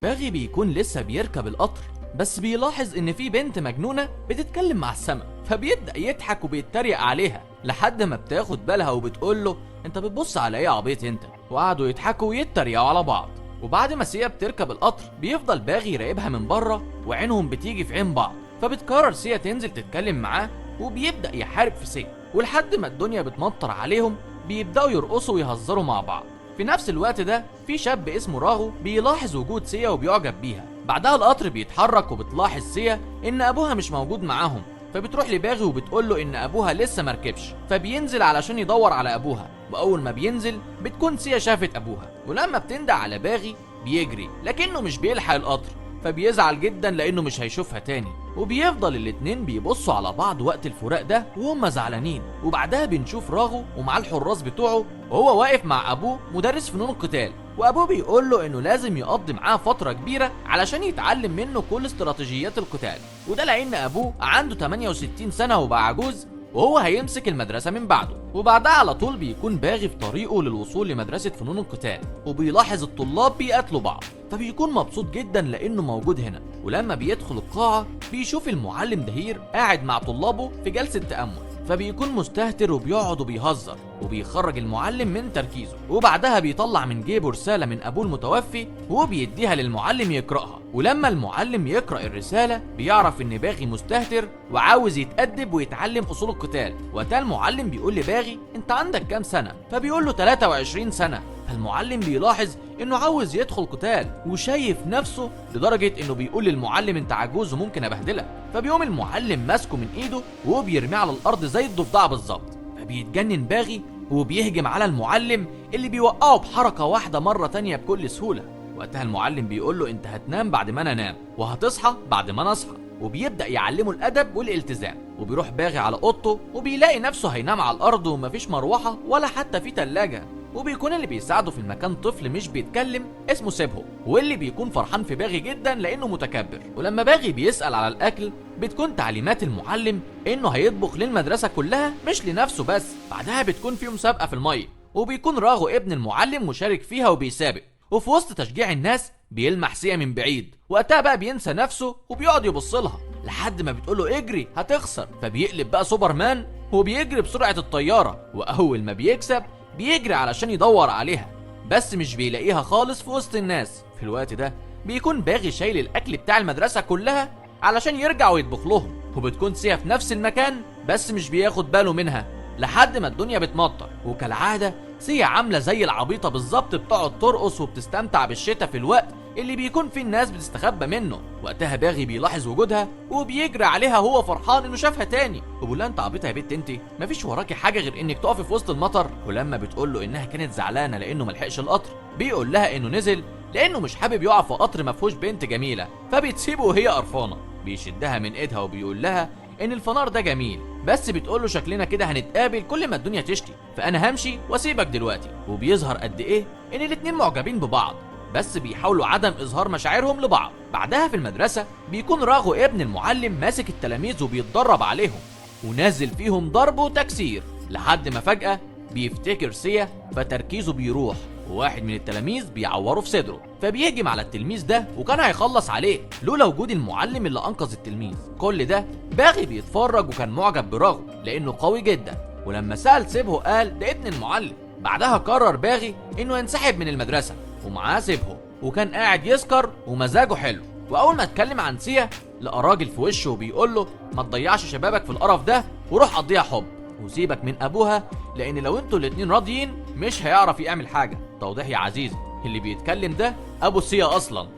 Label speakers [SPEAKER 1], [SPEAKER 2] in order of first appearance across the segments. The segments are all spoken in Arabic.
[SPEAKER 1] باغي بيكون لسه بيركب القطر، بس بيلاحظ ان في بنت مجنونة بتتكلم مع السما، فبيبدأ يضحك وبيتريق عليها لحد ما بتاخد بالها وبتقول له انت بتبص على ايه يا عبيط انت. وقعدوا يضحكوا ويتريقوا على بعض. وبعد ما سيا بتركب القطر بيفضل باغي يراقبها من بره، وعينهم بتيجي في عين بعض، فبتقرر سيا تنزل تتكلم معاه وبيبدأ يحارب في سيا، ولحد ما الدنيا بتمطر عليهم بيبدأوا يرقصوا ويهزروا مع بعض. في نفس الوقت ده في شاب اسمه راغو بيلاحظ وجود سيا وبيعجب بيها. بعدها القطر بيتحرك وبتلاحظ سيا ان ابوها مش موجود معاهم، فبتروح لباغي وبتقول له ان ابوها لسه مركبش، فبينزل علشان يدور على ابوها. واول ما بينزل بتكون سيا شافت ابوها، ولما بتندع على باغي بيجري لكنه مش بيلحق القطر، فبيزعل جدا لانه مش هيشوفها تاني. وبيفضل الاتنين بيبصوا على بعض وقت الفراق ده وهم زعلانين. وبعدها بنشوف راغو ومعاه الحراس بتوعه وهو واقف مع ابوه مدرس فنون القتال، وابوه بيقول له انه لازم يقضي معاه فتره كبيره علشان يتعلم منه كل استراتيجيات القتال، وده لان ابوه عنده 68 سنه وبقى عجوز وهو هيمسك المدرسة من بعده. وبعدها على طول بيكون باغي في طريقه للوصول لمدرسة فنون القتال، وبيلاحظ الطلاب بيقاتلوا بعض، فبيكون مبسوط جدا لانه موجود هنا. ولما بيدخل القاعة بيشوف المعلم دهير قاعد مع طلابه في جلسة تأمل، فبيكون مستهتر وبيقعد وبيهزر وبيخرج المعلم من تركيزه. وبعدها بيطلع من جيبه رسالة من ابوه المتوفي وبيديها للمعلم يقرأها. ولما المعلم يقرأ الرسالة بيعرف ان باغي مستهتر وعاوز يتأدب ويتعلم اصول القتال. وقتها المعلم بيقول لباغي انت عندك كام سنة؟ فبيقول له 23 سنة. فالمعلم بيلاحظ انه عاوز يدخل قتال وشايف نفسه لدرجة انه بيقول للمعلم انت عجوز وممكن ابهدلك. فبيقوم المعلم ماسكه من ايده وبيرميه على الارض زي الضفدع بالظبط. فبيتجنن باغي وبيهجم على المعلم اللي بيوقعه بحركة واحدة مرة تانية بكل سهولة. وقتها المعلم بيقول له انت هتنام بعد ما انا انام وهتصحى بعد ما انا اصحى، وبيبدأ يعلمه الادب والالتزام. وبيروح باغي على اوضته وبيلاقي نفسه هينام على الارض ومفيش مروحة ولا حتى في تلاجة. وبيكون اللي بيساعده في المكان طفل مش بيتكلم اسمه سيبهو، واللي بيكون فرحان في باغي جدا لانه متكبر. ولما باغي بيسأل على الاكل بتكون تعليمات المعلم انه هيطبخ للمدرسة كلها مش لنفسه بس. بعدها بتكون في مسابقة في المية، وبيكون راغو ابن المعلم مشارك فيها وبيسابق. وفي وسط تشجيع الناس بيلمح سيا من بعيد، وقتها بقى بينسى نفسه وبيقعد يبص لها لحد ما بتقوله اجري هتخسر. فبيقلب بقى سوبرمان وبيجري بسرعة الطيارة، واول ما بيكسب بيجري علشان يدور عليها بس مش بيلاقيها خالص في وسط الناس. في الوقت ده بيكون باغي شايل الاكل بتاع المدرسة كلها علشان يرجع ويطبخ لهم، وبتكون سيا في نفس المكان بس مش بياخد باله منها لحد ما الدنيا بتمطر. وكالعادة سيا عاملة زي العبيطة بالظبط، بتقعد ترقص وبتستمتع بالشتاء في الوقت اللي بيكون فيه الناس بتستخبى منه. وقتها باغي بيلاحظ وجودها وبيجري عليها هو فرحان انه شافها تاني، وبيقول لها انت عبيطه يا بنت انت، مفيش وراكي حاجه غير انك تقفي في وسط المطر. ولما بتقول له انها كانت زعلانه لانه ملحقش القطر بيقول لها انه نزل لانه مش حابب يقع في قطر مفهوش بنت جميله، فبتسيبه وهي قرفانه. بيشدها من ايدها وبيقول لها ان الفنار ده جميل، بس بتقول له شكلنا كده هنتقابل كل ما الدنيا تشتي، فانا همشي واسيبك دلوقتي. وبيظهر قد ايه ان الاتنين معجبين ببعض بس بيحاولوا عدم اظهار مشاعرهم لبعض. بعدها في المدرسة بيكون راغو ابن المعلم ماسك التلاميذ وبيتدرب عليهم ونازل فيهم ضرب وتكسير، لحد ما فجأة بيفتكر سيا فتركيزه بيروح، وواحد من التلاميذ بيعوره في صدره، فبيهجم على التلميذ ده وكان هيخلص عليه لولا وجود المعلم اللي انقذ التلميذ. كل ده باغي بيتفرج وكان معجب براغو لانه قوي جدا. ولما سأل سيبهو قال ده ابن المعلم. بعدها قرر باغي انه ينسحب من المدرسة ومعاه سيبهو، وكان قاعد يسكر ومزاجه حلو. واول ما اتكلم عن سيا لقى راجل في وشه وبيقول له ما تضيعش شبابك في القرف ده وروح قضيها حب وسيبك من ابوها، لان لو انتوا الاتنين راضيين مش هيعرف يعمل حاجه. توضيح يا عزيزي، اللي بيتكلم ده ابو سيا اصلا.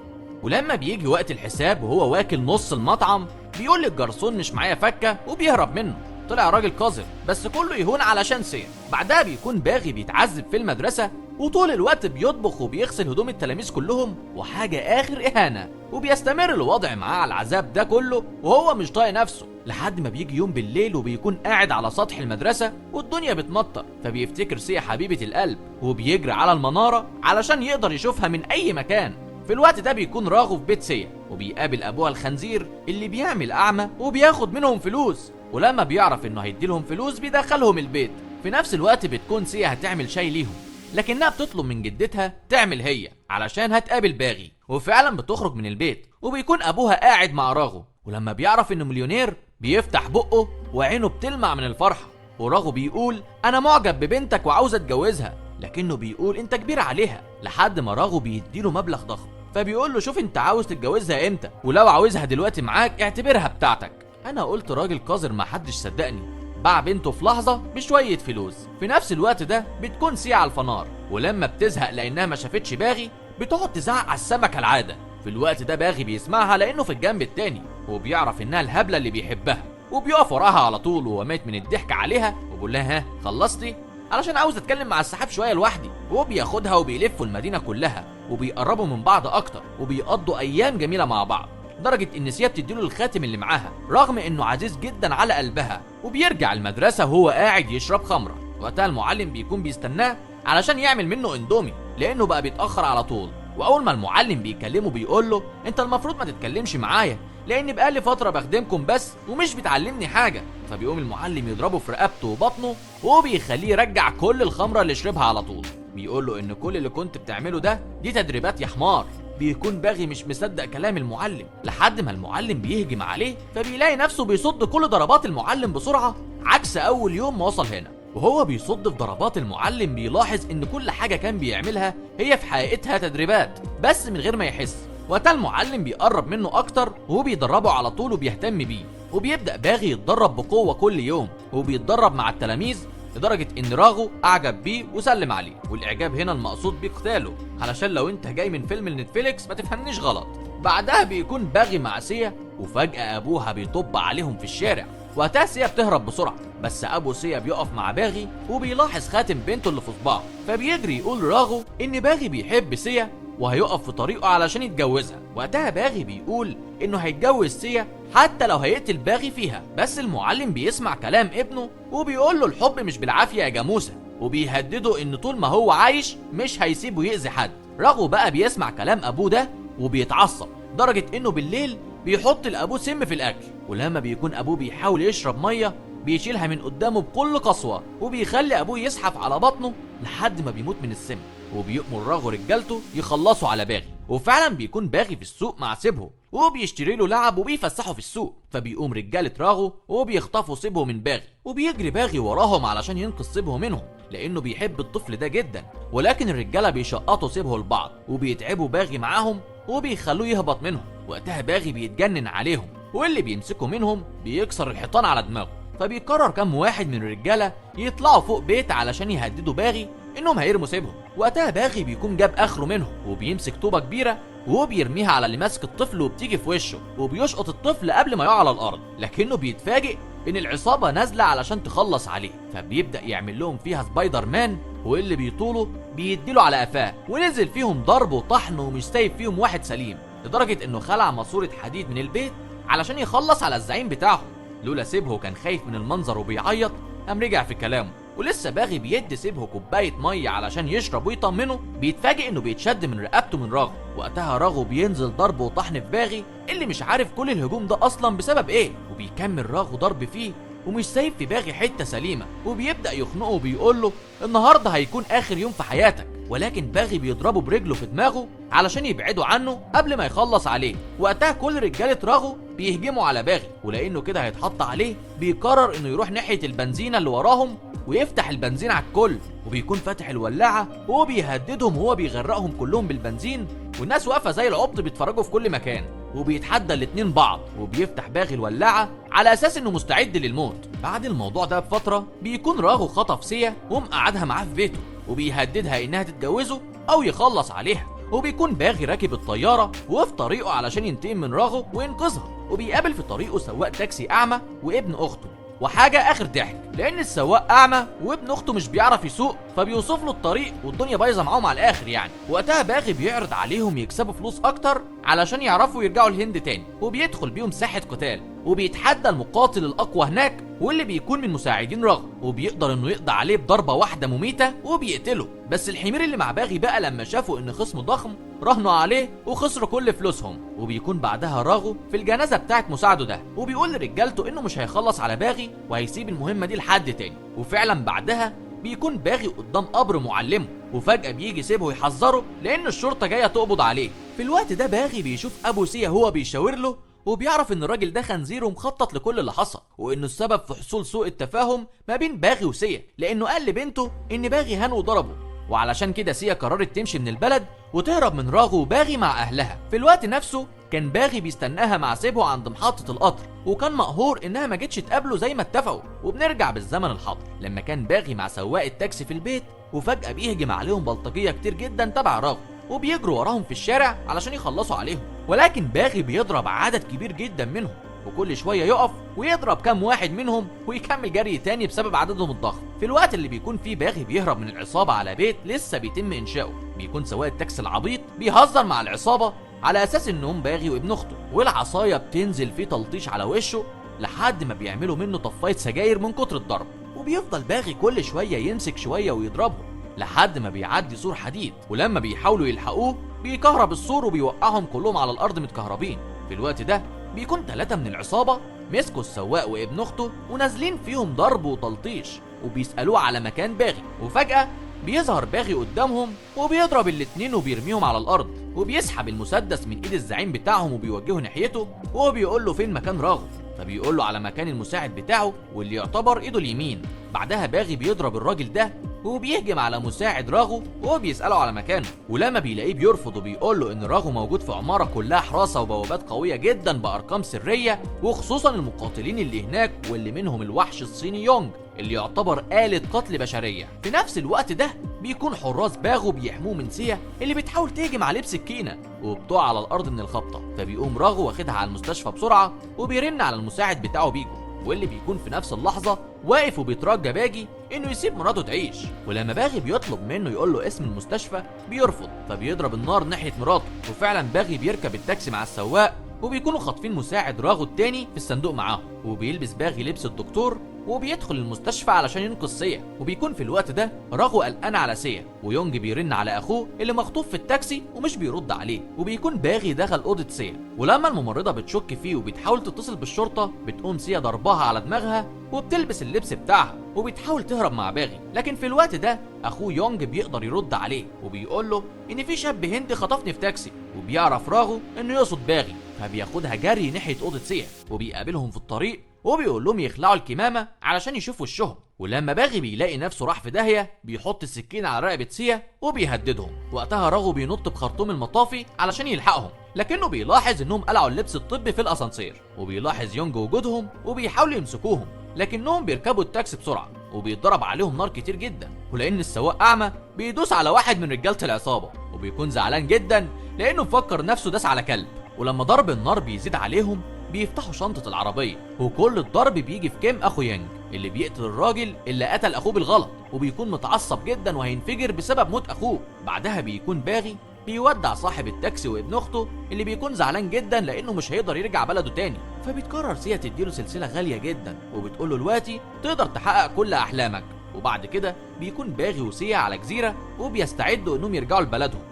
[SPEAKER 1] ولما بيجي وقت الحساب وهو واكل نص المطعم بيقول للجرسون مش معايا فكه وبيهرب منه. طلع راجل قذر بس كله يهون علشان سيا. بعدها بيكون باغي بيتعذب في المدرسه وطول الوقت بيطبخ وبيغسل هدوم التلاميذ كلهم، وحاجه اخر اهانه. وبيستمر الوضع معاه على العذاب ده كله وهو مش طايق نفسه لحد ما بيجي يوم بالليل وبيكون قاعد على سطح المدرسه والدنيا بتمطر، فبيفتكر سيا حبيبه القلب وبيجري على المناره علشان يقدر يشوفها من اي مكان. في الوقت ده بيكون راغو في بيت سيا وبيقابل ابوها الخنزير اللي بيعمل اعمى وبياخد منهم فلوس، ولما بيعرف انه هيديلهم فلوس بيدخلهم البيت. في نفس الوقت بتكون سيا هتعمل شاي ليهم لكنها بتطلب من جدتها تعمل هي علشان هتقابل باغي، وفعلا بتخرج من البيت وبيكون ابوها قاعد مع راغو، ولما بيعرف انه مليونير بيفتح بقه وعينه بتلمع من الفرحة. وراغو بيقول انا معجب ببنتك وعاوز اتجوزها، لكنه بيقول انت كبير عليها، لحد ما راغو بيديله مبلغ ضخم. فبيقول له شوف انت عاوز تتجوزها امتى، ولو عاوزها دلوقتي معاك اعتبرها بتاعتك. انا قلت راجل قذر ما حدش صدقني، باع بنته في لحظة بشوية فلوس. في نفس الوقت ده بتكون سيا على الفنار، ولما بتزهق لانها ما شافتش باغي بتقعد تزعق على السما كالعادة. في الوقت ده باغي بيسمعها لانه في الجنب التاني، وبيعرف انها الهبلة اللي بيحبها، وبيقف وراها على طول وهو ميت من الضحك عليها، وبيقول لها ها خلصتي؟ علشان عاوز اتكلم مع السحاب شويه لوحدي. وبياخدها وبيلفوا المدينه كلها وبيقربوا من بعض اكتر وبيقضوا ايام جميله مع بعض، لدرجه ان سيا بتديله الخاتم اللي معاها رغم انه عزيز جدا على قلبها. وبيرجع المدرسه وهو قاعد يشرب خمره. وقتها المعلم بيكون بيستناه علشان يعمل منه اندومي لانه بقى بيتاخر على طول. واول ما المعلم بيكلمه بيقول له انت المفروض ما تتكلمش معايا لان بقالي فتره بخدمكم بس ومش بتعلمني حاجه. فبيقوم المعلم يضربه في رقبته وبطنه وبيخليه يرجع كل الخمره اللي شربها على طول. بيقول له ان كل اللي كنت بتعمله ده دي تدريبات يا حمار. بيكون باغي مش مصدق كلام المعلم لحد ما المعلم بيهجم عليه، فبيلاقي نفسه بيصد كل ضربات المعلم بسرعه عكس اول يوم ما وصل هنا. وهو بيصد في ضربات المعلم بيلاحظ ان كل حاجه كان بيعملها هي في حقيقتها تدريبات بس من غير ما يحس. وقتها المعلم بيقرب منه اكتر وهو بيدربه على طول وبيهتم بيه، وبيبدا باغي يتدرب بقوه كل يوم وبيتدرب مع التلاميذ، لدرجه ان راغو اعجب بيه وسلم عليه. والاعجاب هنا المقصود بيه قتاله، علشان لو انت جاي من فيلم النتفليكس ما تفهمنيش غلط. بعدها بيكون باغي مع سيا وفجاه ابوها بيطب عليهم في الشارع. وقتها سيا بتهرب بسرعه، بس ابو سيا بيقف مع باغي وبيلاحظ خاتم بنته اللي في صباعه، فبيجري يقول راغو ان باغي بيحب سيا وهيقف في طريقه علشان يتجوزها. وقتها باغي بيقول انه هيتجوز سيا حتى لو هيقتل باغي فيها. بس المعلم بيسمع كلام ابنه وبيقول له الحب مش بالعافيه يا جاموسه، وبيهدده ان طول ما هو عايش مش هيسيبه يأذي حد. راغو بقى بيسمع كلام ابوه ده وبيتعصب، لدرجه انه بالليل بيحط لابوه سم في الاكل. ولما بيكون ابوه بيحاول يشرب ميه بيشيلها من قدامه بكل قسوه وبيخلي ابوه يزحف على بطنه لحد ما بيموت من السم. وبيأمر راغو رجالته يخلصوا على باغي. وفعلا بيكون باغي في السوق مع سيبهو وبيشتري له لعب وبيفسحه في السوق. فبيقوم رجاله راغو وبيخطفوا سيبهو من باغي، وبيجري باغي وراهم علشان ينقذ سيبهو منهم لانه بيحب الطفل ده جدا. ولكن الرجاله بيشقطوا سيبهو لبعض وبيتعبوا باغي معاهم وبيخلوه يهبط منهم. وقتها باغي بيتجنن عليهم، واللي بيمسكوا منهم بيكسر الحيطان على دماغه. فبيقرر كام واحد من الرجاله يطلعوا فوق بيت علشان يهددوا باغي انهم هيرموا سيبهم. وقتها باغي بيكون جاب اخره منهم وبيمسك طوبه كبيره وبيرميها على اللي ماسك الطفل وبتيجي في وشه وبيشقط الطفل قبل ما يقع على الارض. لكنه بيتفاجئ ان العصابه نازله علشان تخلص عليه، فبيبدا يعمل لهم فيها سبايدر مان، واللي بيطوله بيديله على قفاه ونزل فيهم ضرب وطحن ومش سايب فيهم واحد سليم، لدرجه انه خلع ماسوره حديد من البيت علشان يخلص على الزعيم بتاعهم. لولا سيبهو كان خايف من المنظر وبيعيط قام رجع في كلامه. ولسه باغي بيدي سيبهو كوبايه ميه علشان يشرب ويطمنه، بيتفاجئ انه بيتشد من رقبته من راغو. وقتها راغو بينزل ضرب وطحن في باغي اللي مش عارف كل الهجوم ده اصلا بسبب ايه، وبيكمل راغو ضرب فيه ومش سايب في باغي حته سليمه، وبيبدا يخنقه وبيقول له النهارده هيكون اخر يوم في حياتك. ولكن باغي بيضربه برجله في دماغه علشان يبعدوا عنه قبل ما يخلص عليه. وقتها كل رجاله راغو بيهجموا على باغي، ولانه كده هيتحط عليه بيقرر انه يروح ناحيه البنزينه اللي وراهم ويفتح البنزين على الكل، وبيكون فاتح الولاعه وهو بيهددهم وهو بيغرقهم كلهم بالبنزين، والناس واقفه زي العبط بيتفرجوا في كل مكان. وبيتحدى الاتنين بعض وبيفتح باغي الولاعه على اساس انه مستعد للموت. بعد الموضوع ده بفتره بيكون راغو خطف سيا ومقعدها معاه في بيته وبيهددها انها تتجوزه او يخلص عليها. وبيكون باغي راكب الطياره وفي طريقه علشان ينتقم من راغو وينقذها، وبيقابل في طريقه سواق تاكسي اعمى وابن اخته. وحاجه اخر ضحك لان السواق اعمى وابن اخته مش بيعرف يسوق، فبيوصف له الطريق والدنيا بايظه معاهم على الاخر يعني. وقتها باغي بيعرض عليهم يكسبوا فلوس اكتر علشان يعرفوا يرجعوا الهند تاني، وبيدخل بيهم ساحه قتال وبيتحدى المقاتل الاقوى هناك واللي بيكون من مساعدين راغو، وبيقدر انه يقضي عليه بضربه واحده مميته وبيقتله. بس الحمير اللي مع باغي بقى لما شافوا ان خصم ضخم راهنوا عليه وخسروا كل فلوسهم. وبيكون بعدها راغو في الجنازه بتاعت مساعده ده وبيقول لرجالته انه مش هيخلص على باغي وهيسيب المهمه دي لحد تاني. وفعلا بعدها بيكون باغي قدام قبر معلمه، وفجأة بيجي سيبهو يحذره لأن الشرطة جاية تقبض عليه. في الوقت ده باغي بيشوف ابو سيا هو بيشاور له، وبيعرف ان الراجل ده خنزير ومخطط لكل اللي حصل، وانه السبب في حصول سوء التفاهم ما بين باغي وسيا، لانه قال لبنته ان باغي هان وضربه، وعلشان كده سيا قررت تمشي من البلد وتهرب من راغو وباغي مع اهلها. في الوقت نفسه كان باغي بيستناها مع سيبو عند محطة القطر، وكان مقهور انها ما جتش تقابله زي ما اتفقوا. وبنرجع بالزمن الحاضر لما كان باغي مع سواق التاكسي في البيت، وفجأة بيهجم عليهم بلطجية كتير جدا تبع راغو، وبيجروا وراهم في الشارع علشان يخلصوا عليهم. ولكن باغي بيضرب عدد كبير جدا منهم، وكل شويه يقف ويضرب كام واحد منهم ويكمل جري تاني بسبب عددهم الضخم. في الوقت اللي بيكون فيه باغي بيهرب من العصابه على بيت لسه بيتم انشاؤه، بيكون سواق التاكسي العبيط بيهزر مع العصابه على اساس انهم باغي وابن اخته، والعصايه بتنزل فيه تلطيش على وشه لحد ما بيعملوا منه طفايه سجاير من كتر الضرب. وبيفضل باغي كل شويه يمسك شويه ويضربهم لحد ما بيعدي سور حديد، ولما بيحاولوا يلحقوه بيكهرب السور وبيوقعهم كلهم على الارض متكهربين. في الوقت ده بيكون 3 من العصابه مسكوا السواق وابن اخته ونازلين فيهم ضرب وتلطيش، وبيسالوه على مكان باغي. وفجاه بيظهر باغي قدامهم وبيضرب الاتنين وبيرميهم على الارض، وبيسحب المسدس من ايد الزعيم بتاعهم وبيوجهه ناحيته، وهو بيقول له فين مكان راغب، فبيقول له على مكان المساعد بتاعه واللي يعتبر ايده اليمين. بعدها باغي بيضرب الراجل ده وبيهجم على مساعد راغو وهو بيسأله على مكانه، ولما بيلاقيه بيرفض وبيقول له ان راغو موجود في عمارة كلها حراسة وبوابات قوية جدا بأرقام سرية، وخصوصا المقاتلين اللي هناك واللي منهم الوحش الصيني يونج اللي يعتبر آلة قتل بشرية. في نفس الوقت ده بيكون حراس باغو بيحموه من سيا اللي بتحاول تهجم عليه بسكينة وبتقع على الأرض من الخبطة، فبيقوم راغو واخدها على المستشفى بسرعة وبيرن على المساعد بتاعه بيجو، واللي بيكون في نفس اللحظة واقف وبيترجى باغي انه يسيب مراته تعيش. ولما باغي بيطلب منه يقول له اسم المستشفى بيرفض، فبيضرب النار ناحية مراته. وفعلا باغي بيركب التاكسي مع السواق وبيكونوا خاطفين مساعد راغو التاني في الصندوق معاهم، وبيلبس باغي لبس الدكتور وبيدخل المستشفى علشان ينقذ سيا. وبيكون في الوقت ده راغو قلقان على سيا، ويونج بيرن على اخوه اللي مخطوف في التاكسي ومش بيرد عليه. وبيكون باغي دخل اوضه سيا، ولما الممرضه بتشك فيه وبتحاول تتصل بالشرطه بتقوم سيا ضربها على دماغها وبتلبس اللبس بتاعها وبتحاول تهرب مع باغي. لكن في الوقت ده اخوه يونج بيقدر يرد عليه وبيقول له ان في شاب هندي خطفني في تاكسي، وبيعرف راغو انه يقصد باغي، فبياخدها جري ناحيه اوضه سيا وبيقابلهم في الطريق وبيقول لهم يخلعوا الكمامه علشان يشوفوا وشهم. ولما باغي بيلاقي نفسه راح في داهيه بيحط السكين على رقبه سيا وبيهددهم. وقتها راغو بينط بخرطوم المطافي علشان يلحقهم، لكنه بيلاحظ انهم قلعوا اللبس الطبي في الاسانسير، وبيلاحظ يونج وجودهم وبيحاولوا يمسكوهم، لكنهم بيركبوا التاكسي بسرعه وبيتضرب عليهم نار كتير جدا. ولان السواق اعمى بيدوس على واحد من رجاله العصابه وبيكون زعلان جدا لانه مفكر نفسه داس على كلب. ولما ضرب النار بيزيد عليهم بيفتحوا شنطة العربية، وكل الضرب بيجي في كيم اخو يانج اللي بيقتل الراجل اللي قتل اخوه بالغلط، وبيكون متعصب جدا وهينفجر بسبب موت اخوه. بعدها بيكون باغي بيودع صاحب التاكسي وابن اخته اللي بيكون زعلان جدا لانه مش هيقدر يرجع بلده تاني. فبتقرر سيا تديله سلسلة غالية جدا وبتقول له دلوقتي تقدر تحقق كل احلامك. وبعد كده بيكون باغي وسيا على جزيرة وبيستعدوا انهم يرجعوا لبلدهم،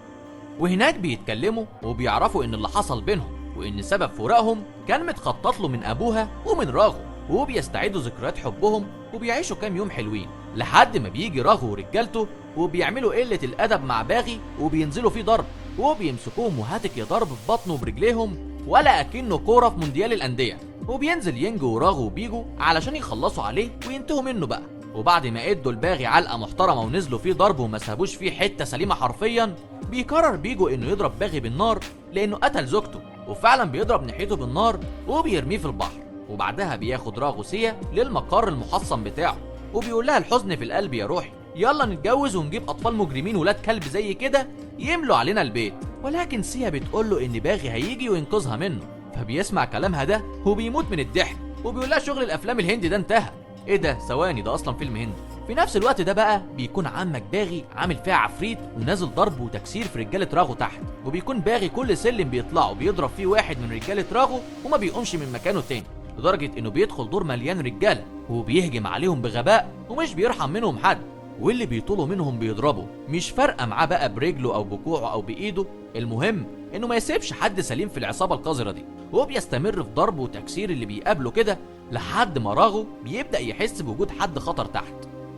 [SPEAKER 1] وهناك بيتكلموا وبيعرفوا ان اللي حصل بينهم وان سبب فراقهم كان متخطط له من ابوها ومن راغو، وبيستعيدوا ذكريات حبهم وبيعيشوا كام يوم حلوين لحد ما بيجي راغو ورجالته وبيعملوا قلة الادب مع باغي وبينزلوا فيه ضرب، وبيمسكوهم وهاتك يا ضرب في بطنه وبرجليهم ولا اكنه كوره في مونديال الانديه. وبينزل ينج وراغو وبيجو علشان يخلصوا عليه وينتهوا منه بقى. وبعد ما ادوا الباغي علقه محترمه ونزلوا فيه ضرب وما سابوش فيه حته سليمه حرفيا، بيقرر بيجو انه يضرب باغي بالنار لانه قتل زوجته، وفعلا بيضرب ناحيته بالنار وبيرميه في البحر. وبعدها بياخد راغو سيا للمقر المحصن بتاعه وبيقول لها الحزن في القلب يا روحي، يلا نتجوز ونجيب اطفال مجرمين ولاد كلب زي كده يملوا علينا البيت. ولكن سيا بتقول له ان باغي هيجي وينقذها منه، فبيسمع كلامها ده وبيموت من الضحك وبيقول لها شغل الافلام الهندي ده انتهى. ايه ده؟ ثواني، ده اصلا فيلم هندي. في نفس الوقت ده بقى بيكون عمك باغي عامل فيها عفريت ونازل ضرب وتكسير في رجاله راغو تحت، وبيكون باغي كل سلم بيطلعه بيضرب فيه واحد من رجاله راغو وما بيقومش من مكانه تاني، لدرجه انه بيدخل دور مليان رجاله وبيهجم عليهم بغباء ومش بيرحم منهم حد، واللي بيطولوا منهم بيضربوا، مش فارقه معاه بقى برجله او بكوعه او بايده، المهم انه ما يسيبش حد سليم في العصابه القذره دي. وهو بيستمر في ضرب وتكسير اللي بيقابله كده لحد ما راغو بيبدا يحس بوجود حد خطر تحت،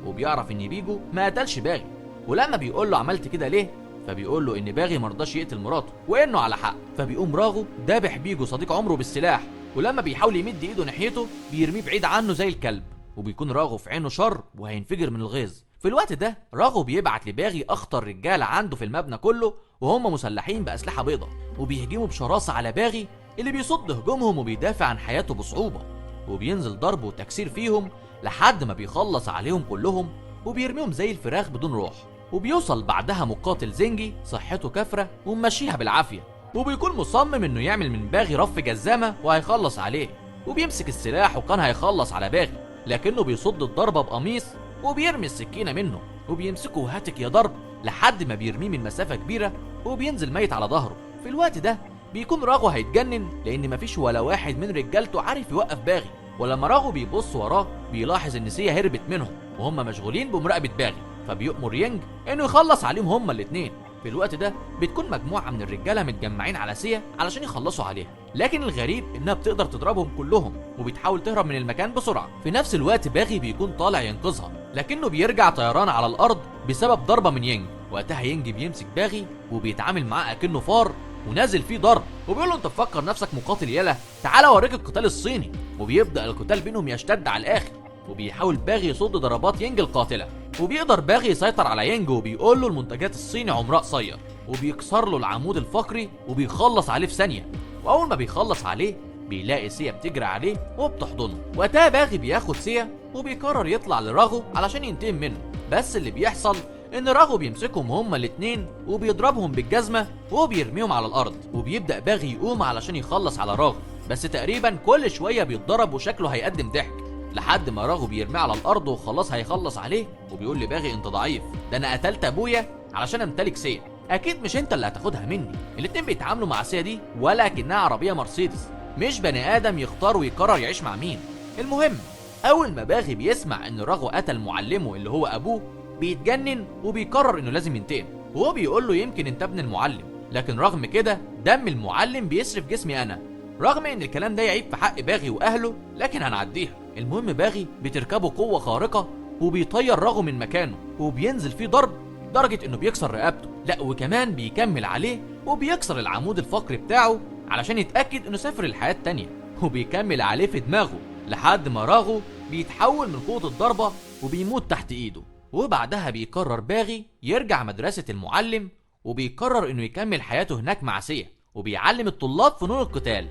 [SPEAKER 1] وبيعرف ان بيجو ما قتلش باغي. ولما بيقول له عملت كده ليه فبيقول له ان باغي مرضاش يقتل مراته وانه على حق. فبيقوم راغو دابح بيجو صديق عمره بالسلاح، ولما بيحاول يمد ايده ناحيته بيرميه بعيد عنه زي الكلب، وبيكون راغو في عينه شر وهينفجر من الغيظ. في الوقت ده راغو بيبعت لباغي اخطر رجاله عنده في المبنى كله، وهم مسلحين باسلحه بيضاء، وبيهجموا بشراسه على باغي اللي بيصد هجومهم وبيدافع عن حياته بصعوبه، وبينزل ضرب وتكسير فيهم لحد ما بيخلص عليهم كلهم وبيرميهم زي الفراخ بدون روح. وبيوصل بعدها مقاتل زنجي صحته كافره وممشيها بالعافيه، وبيكون مصمم انه يعمل من باغي رف جزامه وهيخلص عليه، وبيمسك السلاح وكان هيخلص على باغي، لكنه بيصد الضربه بقميص وبيرمي السكينه منه، وبيمسكه هاتك يا ضرب لحد ما بيرميه من مسافه كبيره وبينزل ميت على ظهره. في الوقت ده بيكون راغو هيتجنن لان مفيش ولا واحد من رجالته عارف يوقف باغي، ولما راغو بيبص وراه بيلاحظ ان سيا هربت منهم وهم مشغولين بمراقبه باغي، فبيؤمر ينج انه يخلص عليهم هما الاتنين. في الوقت ده بتكون مجموعه من الرجاله متجمعين على سيا علشان يخلصوا عليها، لكن الغريب انها بتقدر تضربهم كلهم وبتحاول تهرب من المكان بسرعه. في نفس الوقت باغي بيكون طالع ينقذها، لكنه بيرجع طيران على الارض بسبب ضربه من ينج. وقتها ينج بيمسك باغي وبيتعامل معاه اكنه فار ونازل فيه ضرب، وبيقول له انت مفكر نفسك مقاتل يالا، تعالى اوريك القتال الصيني. وبيبدا القتال بينهم يشتد على الاخر، وبيحاول باغي يصد ضربات ينج القاتله، وبيقدر باغي يسيطر على ينج وبيقول له المنتجات الصيني عمرها قصير، وبيكسر له العمود الفقري وبيخلص عليه في ثانيه. واول ما بيخلص عليه بيلاقي سيا بتجري عليه وبتحضنه. وقتها باغي بياخد سيا وبيقرر يطلع لراغو علشان ينتقم منه، بس اللي بيحصل ان راغو بيمسكهم هما الاتنين وبيضربهم بالجزمه وبيرميهم على الارض، وبيبدا باغي يقوم علشان يخلص على راغو، بس تقريبا كل شويه بيتضرب وشكله هيقدم ضحك، لحد ما راغو بيرميه على الارض وخلاص هيخلص عليه، وبيقول لباغي انت ضعيف، ده انا قتلت ابويا علشان امتلك سيا، اكيد مش انت اللي هتاخدها مني. الاتنين بيتعاملوا مع سيا دي ولكنها عربيه مرسيدس، مش بني ادم يختار ويقرر يعيش مع مين. المهم اول ما باغي بيسمع ان راغو قتل معلمه اللي هو ابوه بيتجنن وبيقرر انه لازم ينتقم، وهو بيقول له يمكن انت ابن المعلم، لكن رغم كده دم المعلم بيسرف جسمي انا. رغم ان الكلام ده يعيب في حق باغي واهله لكن هنعديها. المهم باغي بتركبه قوه خارقه وبيطير راغو من مكانه وبينزل فيه ضرب لدرجه انه بيكسر رقبته، لا وكمان بيكمل عليه وبيكسر العمود الفقري بتاعه علشان يتاكد انه سافر الحياه التانيه، وبيكمل عليه في دماغه لحد ما راغو بيتحول من قوه الضربه وبيموت تحت ايده. وبعدها بيقرر باغي يرجع مدرسة المعلم، وبيقرر انه يكمل حياته هناك مع سيا وبيعلم الطلاب فنون القتال.